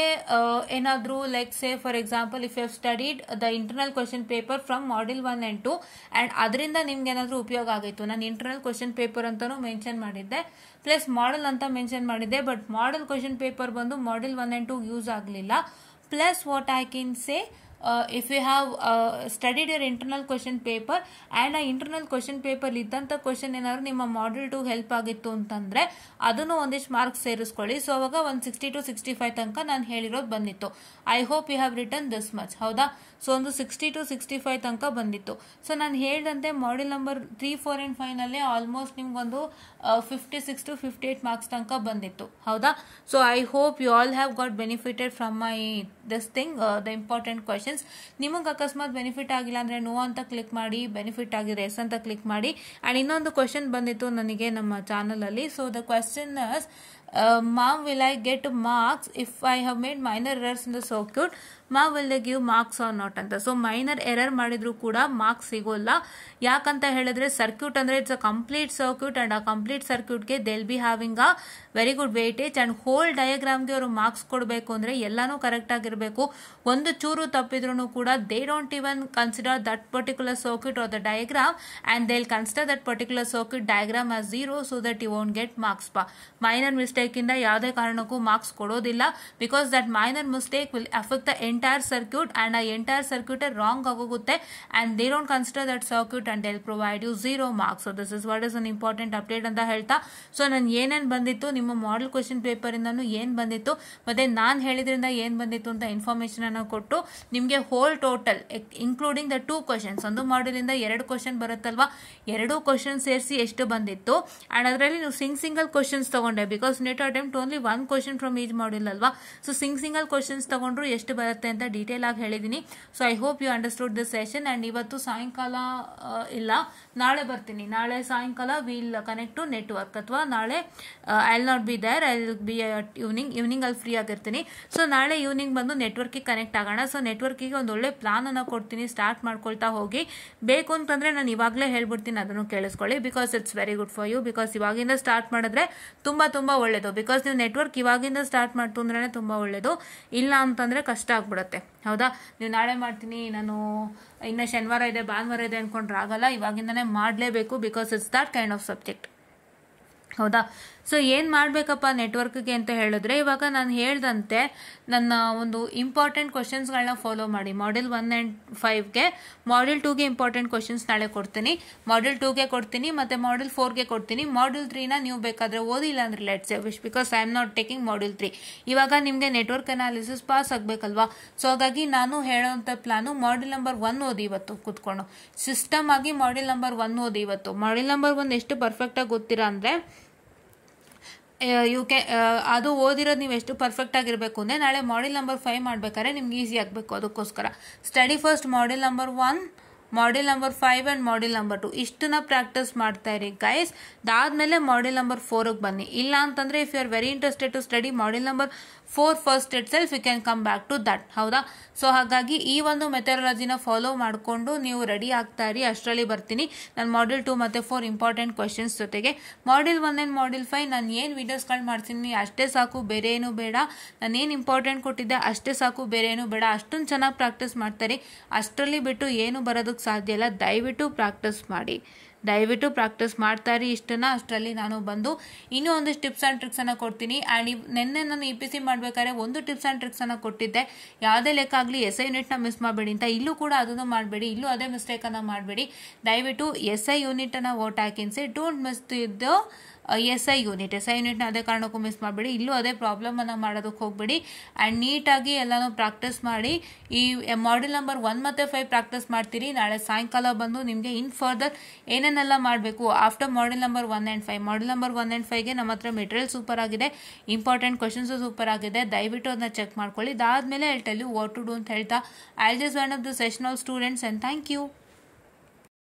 ಏನಾದರೂ like say for example if you have studied the internal question paper from module 1 and 2 and ಅದರಿಂದ ನಿಮ್ಗೆ ಏನಾದರೂ ಉಪಯೋಗ ಆಗಿತ್ತು. ನಾನು ಇಂಟರ್ನಲ್ ಕ್ವಶನ್ ಪೇಪರ್ ಅಂತಲೂ ಮೆನ್ಷನ್ ಮಾಡಿದ್ದೆ, ಪ್ಲಸ್ ಮಾಡಲ್ ಅಂತ ಮೆನ್ಷನ್ ಮಾಡಿದ್ದೆ. ಬಟ್ ಮಾಡಲ್ ಕ್ವಶನ್ ಪೇಪರ್ ಬಂದು ಮಾಡ್ಯೂಲ್ 1 and 2 ಯೂಸ್ ಆಗಲಿಲ್ಲ. Plus what I can say if you have studied your internal question paper and ಆ ಇಂಟರ್ನಲ್ ಕ್ವಶನ್ ಪೇಪರ್ ಇದ್ದಂಥ question ಏನಾದ್ರು ನಿಮ್ಮ Model 2 ಹೆಲ್ಪ್ ಆಗಿತ್ತು ಅಂತಂದರೆ ಅದನ್ನು ಒಂದಿಷ್ಟು ಮಾರ್ಕ್ಸ್ ಸೇರಿಸ್ಕೊಳ್ಳಿ. ಸೊ ಅವಾಗ 160 to 65 ತನಕ ನಾನು ಹೇಳಿರೋದು ಬಂದಿತ್ತು. I hope you have return this much. ಹೌದಾ? ಸೊ ಒಂದು 60 to 65 ತನಕ ಬಂದಿತ್ತು. ಸೊ ನಾನು ಹೇಳಿದಂತೆ Model ನಂಬರ್ 3, 4 and 5 ನಲ್ಲಿ ಆಲ್ಮೋಸ್ಟ್ ನಿಮ್ಗೊಂದು 56 to 58 ಮಾರ್ಕ್ಸ್ ತನಕ ಬಂದಿತ್ತು. ಹೌದಾ? So I hope you all have got benefited from my this thing, the important questions. ನಿಮಗೆ ಅಕಸ್ಮಾತ್ ಬೆನಿಫಿಟ್ ಆಗಿಲ್ಲ ಅಂದರೆ ನೋ ಅಂತ ಕ್ಲಿಕ್ ಮಾಡಿ, ಬೆನಿಫಿಟ್ ಆಗಿದೆ ಎಸ್ ಅಂತ ಕ್ಲಿಕ್ ಮಾಡಿ. ಆ್ಯಂಡ್ ಇನ್ನೊಂದು ಕ್ವಶನ್ ಬಂದಿತ್ತು ನನಗೆ ನಮ್ಮ ಚಾನಲಲ್ಲಿ. So the question is, ma'am, will I get marks if I have made minor errors in the circuit? Ma'am, will they give marks or not ಅಂತ. ಸೊ ಮೈನರ್ ಎರರ್ ಮಾಡಿದ್ರು ಕೂಡ marks ಸಿಗೋಲ್ಲ. ಯಾಕಂತ ಹೇಳಿದ್ರೆ ಸರ್ಕ್ಯೂಟ್ ಅಂದರೆ it's a complete circuit and ಆ complete ಸರ್ಕ್ಯೂಟ್ಗೆ they will be having a very good weightage. And whole ಡಯಾಗ್ರಾಮ್ಗೆ ಅವರು ಮಾರ್ಕ್ಸ್ ಕೊಡಬೇಕು ಅಂದರೆ ಎಲ್ಲಾನು ಕರೆಕ್ಟ್ ಆಗಿರಬೇಕು. ಒಂದು ಚೂರು ತಪ್ಪಿದ್ರು ಕೂಡ they don't even consider that particular circuit or the diagram and they will consider that particular circuit diagram as 0 so that you won't get marks. Minor mistake ಇಂದ ಯಾವುದೇ ಕಾರಣಕ್ಕೂ ಮಾರ್ಕ್ಸ್ ಕೊಡೋದಿಲ್ಲ. Because that minor mistake will affect the entire circuit and ಆ entire circuit wrong ಆಗೋಗುತ್ತೆ and they don't consider that circuit and they will provide you 0 marks. So this is what is an important update ಅಂತ ಹೇಳ್ತಾ, so ನಾನು ಏನೇನು ಬಂದಿತ್ತು ನಿಮ್ಮ model question ಪೇಪರಿಂದನೂ ಏನು ಬಂದಿತ್ತು ಮತ್ತೆ ನಾನು ಹೇಳಿದ್ರಿಂದ ಏನು ಬಂದಿತ್ತು ಅಂತ ಇನ್ಫಾರ್ಮೇಶನ್ ಅನ್ನು ಕೊಟ್ಟು ನಿಮಗೆ whole total including the 2 questions, ಒಂದು ಮಾಡೆಲಿಂದ 2 ಕ್ವಶನ್ ಬರುತ್ತಲ್ವಾ, 2 ಕ್ವಶನ್ ಸೇರಿಸಿ ಎಷ್ಟು ಬಂದಿತ್ತು ಆ್ಯಂಡ್ ಅದರಲ್ಲಿ ನೀವು ಸಿಂಗಲ್ ಕ್ವಶನ್ಸ್ ತಗೊಂಡೆ. Because need attempt only 1 question from each model ಅಲ್ವಾ. ಸೊ ಸಿಂಗಲ್ ಕ್ವಶನ್ಸ್ ತಗೊಂಡ್ರು ಎಷ್ಟು ಬರುತ್ತೆ ಅಂತ ಡೀಟೇಲ್ ಆಗಿ ಹೇಳಿದ್ದೀನಿ. So I hope you understood this session. And ಇವತ್ತು ಸಾಯಂಕಾಲ ಇಲ್ಲ, ನಾಳೆ ಬರ್ತೀನಿ. ನಾಳೆ ಸಾಯಂಕಾಲ ವಿಲ್ ಕನೆಕ್ಟ್ ಟು ನೆಟ್ವರ್ಕ್, ಅಥವಾ ನಾಳೆ I will not be there, I will be at evening ಅಲ್ಲಿ ಫ್ರೀ ಆಗಿರ್ತೀನಿ. ಸೊ ನಾಳೆ ಈವ್ನಿಂಗ್ ಬಂದು ನೆಟ್ವರ್ಕಿಗೆ ಕನೆಕ್ಟ್ ಆಗೋಣ. ಸೊ ನೆಟ್ವರ್ಕಿಗೆ ಒಂದು ಒಳ್ಳೆ ಪ್ಲಾನ್ ಅನ್ನು ಕೊಡ್ತೀನಿ, ಸ್ಟಾರ್ಟ್ ಮಾಡ್ಕೊಳ್ತಾ ಹೋಗಿ. ಬೇಕು ಅಂತಂದ್ರೆ ನಾನು ಇವಾಗಲೇ ಹೇಳ್ಬಿಡ್ತೀನಿ, ಅದನ್ನು ಕೇಳಿಸ್ಕೊಳ್ಳಿ. Because it's very good for you. Because ಇವಾಗಿಂದ ಸ್ಟಾರ್ಟ್ ಮಾಡಿದ್ರೆ ತುಂಬಾ ಒಳ್ಳೇದು. ಬಿಕಾಸ್ ನೀವು ನೆಟ್ವರ್ಕ್ ಇವಾಗಿಂದ ಸ್ಟಾರ್ಟ್ ಮಾಡ್ತು ಅಂದ್ರೆ ತುಂಬಾ ಒಳ್ಳೇದು, ಇಲ್ಲ ಅಂತಂದ್ರೆ ಕಷ್ಟ ಆಗ್ಬಿಡುತ್ತೆ. ಹೌದಾ? ನೀವು ನಾಳೆ ಮಾಡ್ತೀನಿ, ನಾನು ಇನ್ನು ಶನಿವಾರ ಇದೆ ಭಾನುವಾರ ಇದೆ ಅನ್ಕೊಂಡ್ರೆ ಆಗಲ್ಲ, ಇವಾಗಿಂದನೇ ಮಾಡಲೇಬೇಕು. Because it's that kind of subject. ಹೌದಾ? ಸೊ ಏನು ಮಾಡಬೇಕಪ್ಪ ನೆಟ್ವರ್ಕ್ಗೆ ಅಂತ ಹೇಳಿದ್ರೆ, ಇವಾಗ ನಾನು ಹೇಳ್ದಂತೆ ನನ್ನ ಒಂದು ಇಂಪಾರ್ಟೆಂಟ್ ಕ್ವಶನ್ಸ್ಗಳನ್ನ ಫಾಲೋ ಮಾಡಿ. Model 1 and 5ಗೆ, Model 2ಗೆ ಇಂಪಾರ್ಟೆಂಟ್ ಕ್ವಶನ್ಸ್ ನಾಳೆ ಕೊಡ್ತೀನಿ, Model 2ಗೆ ಕೊಡ್ತೀನಿ, ಮತ್ತು Model 4ಗೆ ಕೊಡ್ತೀನಿ. Model 3ನ ನೀವು ಬೇಕಾದರೆ ಓದಿಲ್ಲ ಅಂದರೆ let's say wish, because I am not taking Model 3. ಇವಾಗ ನಿಮಗೆ ನೆಟ್ವರ್ಕ್ ಅನಾಲಿಸಿಸ್ ಪಾಸ್ ಆಗಬೇಕಲ್ವಾ. ಸೊ ಹಾಗಾಗಿ ನಾನು ಹೇಳೋವಂಥ ಪ್ಲಾನು Model ನಂಬರ್ 1 ಓದಿ ಇವತ್ತು ಕೂತ್ಕೊಂಡು, ಸಿಸ್ಟಮ್ ಆಗಿ Model ನಂಬರ್ 1 ಓದಿ ಇವತ್ತು. Model ನಂಬರ್ 1 ಎಷ್ಟು ಪರ್ಫೆಕ್ಟಾಗಿ ಗೊತ್ತೀರಾ ಅಂದರೆ, ಅದು ಓದಿರೋದು ನೀವು ಎಷ್ಟು ಪರ್ಫೆಕ್ಟ್ ಆಗಿರಬೇಕು ಅಂದರೆ ನಾಳೆ Model ನಂಬರ್ 5 ಮಾಡ್ಬೇಕಾದ್ರೆ ನಿಮ್ಗೆ ಈಸಿ ಆಗಬೇಕು. ಅದಕ್ಕೋಸ್ಕರ study first Model number 1, Model number 5 and Model number 2 ಇಷ್ಟನ್ನ ಪ್ರಾಕ್ಟೀಸ್ ಮಾಡ್ತಾ ಇರಿ ಗೈಸ್. ಅದಾದಮೇಲೆ Model ನಂಬರ್ 4ಗೆ ಬನ್ನಿ. ಇಲ್ಲ ಅಂತಂದರೆ if you are very interested to study Model number 4 first itself, you can come back to that. ಹೌದಾ? So ಹಾಗಾಗಿ ಈ ಒಂದು ಮೆಥಡಾಲಜಿನ ಫಾಲೋ ಮಾಡಿಕೊಂಡು ನೀವು ರೆಡಿ ಆಗ್ತಾ ಇರಿ. ಅಷ್ಟರಲ್ಲಿ ಬರ್ತೀನಿ ನಾನು Model 2 ಮತ್ತು 4 ಇಂಪಾರ್ಟೆಂಟ್ ಕ್ವಶನ್ಸ್ ಜೊತೆಗೆ. Model 1 ಆ್ಯಂಡ್ Model 5 ನಾನು ಏನು ವೀಡಿಯೋಸ್ಗಳು ಮಾಡ್ತೀನಿ ಅಷ್ಟೇ ಸಾಕು, ಬೇರೆ ಏನೂ ಬೇಡ. ನಾನೇನು ಇಂಪಾರ್ಟೆಂಟ್ ಕೊಟ್ಟಿದ್ದೆ ಅಷ್ಟೇ ಸಾಕು, ಬೇರೆ ಏನೂ ಬೇಡ. ಅಷ್ಟೊಂದು ಚೆನ್ನಾಗಿ ಪ್ರಾಕ್ಟೀಸ್ ಮಾಡ್ತಾರೆ. ಅಷ್ಟರಲ್ಲಿ ಬಿಟ್ಟು ಏನು ಬರೋದಕ್ಕೆ ಸಾಧ್ಯ ಇಲ್ಲ. ದಯವಿಟ್ಟು ಪ್ರಾಕ್ಟೀಸ್ ಮಾಡಿ, ದಯವಿಟ್ಟು ಪ್ರಾಕ್ಟೀಸ್ ಮಾಡ್ತಾ ಇರಿ. ಇಷ್ಟನ್ನ ಅಷ್ಟರಲ್ಲಿ ನಾನು ಬಂದು ಇನ್ನೂ ಒಂದಿಷ್ಟು ಟಿಪ್ಸ್ ಆ್ಯಂಡ್ ಟ್ರಿಕ್ಸನ್ನು ಕೊಡ್ತೀನಿ. ಆ್ಯಂಡ್ ನಿನ್ನೆ ನಾನು EPC ಮಾಡಬೇಕಾದ್ರೆ ಒಂದು ಟಿಪ್ಸ್ ಆ್ಯಂಡ್ ಟ್ರಿಕ್ಸನ್ನು ಕೊಟ್ಟಿದ್ದೆ, ಯಾವುದೇ ಲೆಕ್ಕ ಆಗಲಿ SI ಯೂನಿಟ್ನ ಮಿಸ್ ಮಾಡಬೇಡಿ ಅಂತ. ಇಲ್ಲೂ ಕೂಡ ಅದನ್ನು ಮಾಡಬೇಡಿ, ಇಲ್ಲೂ ಅದೇ ಮಿಸ್ಟೇಕನ್ನು ಮಾಡಬೇಡಿ. ದಯವಿಟ್ಟು SI ಯೂನಿಟನ್ನು ವೋಟ್ ಹಾಕಿನ್ಸಿ, ಡೋಂಟ್ ಮಿಸ್ ದ SI ಯೂನಿಟ್ನ ಅದೇ ಕಾರಣಕ್ಕೂ ಮಿಸ್ ಮಾಡಬೇಡಿ. ಇಲ್ಲೂ ಅದೇ ಪ್ರಾಬ್ಲಮನ್ನು ಮಾಡೋದಕ್ಕೆ ಹೋಗಬೇಡಿ. ಆ್ಯಂಡ್ ನೀಟಾಗಿ ಎಲ್ಲನೂ ಪ್ರಾಕ್ಟೀಸ್ ಮಾಡಿ. ಈ Model ನಂಬರ್ 1 ಮತ್ತು 5 ಪ್ರಾಕ್ಟೀಸ್ ಮಾಡ್ತೀರಿ. ನಾಳೆ ಸಾಯಂಕಾಲ ಬಂದು ನಿಮಗೆ ಇನ್ ಫರ್ದರ್ ಏನೇನೆಲ್ಲ ಮಾಡಬೇಕು after Model number 1 and 5. Model number 1 and 5ಗೆ ನಮ್ಮ ಹತ್ರ ಮೆಟೀರಿಯಲ್ ಸೂಪರ್ ಆಗಿದೆ, ಇಂಪಾರ್ಟೆಂಟ್ ಕ್ವಶನ್ಸು ಸೂಪರ್ ಆಗಿದೆ. ದಯವಿಟ್ಟು ಅದನ್ನ ಚೆಕ್ ಮಾಡ್ಕೊಳ್ಳಿ. ಅದಾದಮೇಲೆ I tell you what to do ಅಂತ ಹೇಳ್ತಾ I just wind up the session of students and thank you.